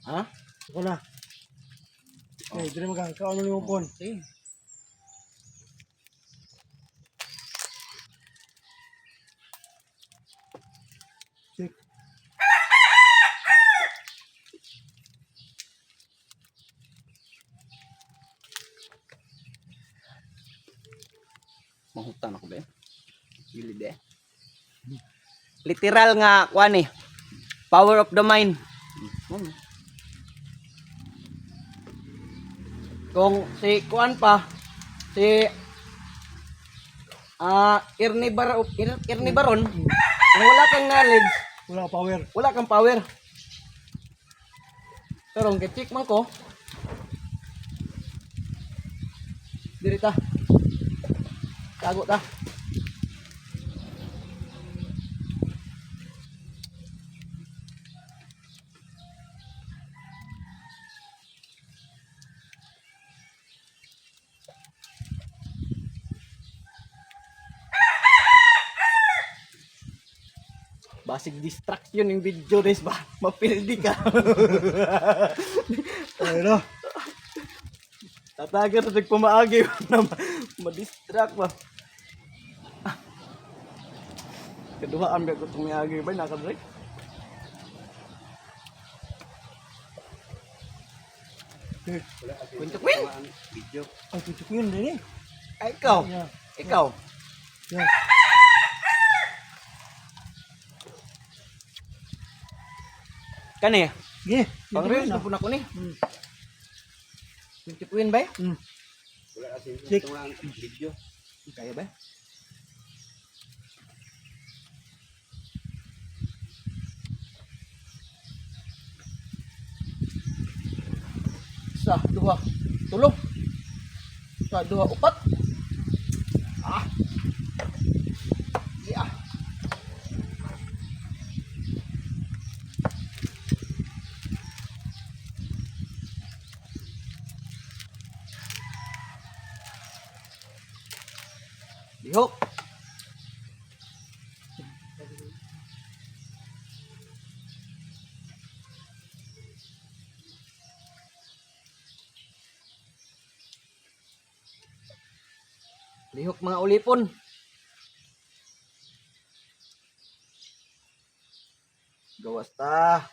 Ha? Ako na. Okay, dili magang kaon mo pon. Okay. Sik. Mahutan ako ba? Gilid eh. Literal nga kuan eh. Power of the mind. Kung si kuan pa si Ernie Baron, kung wala kang knowledge, Wala ka power. wala kang power. Pero kung check man ko, diri ta. Tago ta. Basig distraction yung video res ba? Mapildi ka. Ayun no. Tatagan na nagpamaagi na ma-distract ba. Keduaan ba ko tumiagi ba nakadre? Kuntuk win. Video. Ay, tutok yun din eh. Ay, ikaw. Yeah. Ikaw. Yan. Kani. Sige. Pang reels na po na ko ni. Kuntuk win ba? Wala kasi Sik. itong video. Kaya ba? Isa, dua, tulo. Isa, dua, upat. Yeah. Lihok. Lihok mga ulipon. Gawas ta.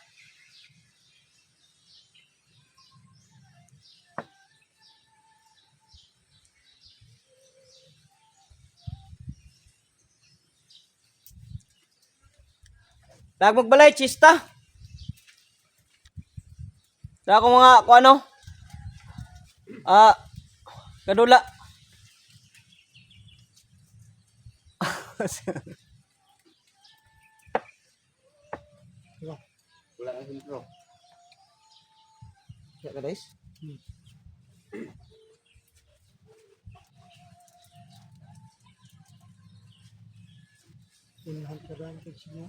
Dag magbalay chista. Sa ako mga kung ano. Kadula. Wala kasi intro. Ya ka guys. Unahan ka ba ang sigma?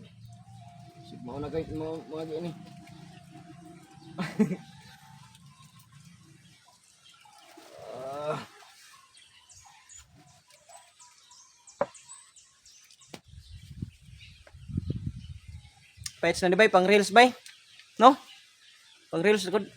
Sigma na guys mo mga ini. Pets na di bay pang reels bay. No? Pang reels good.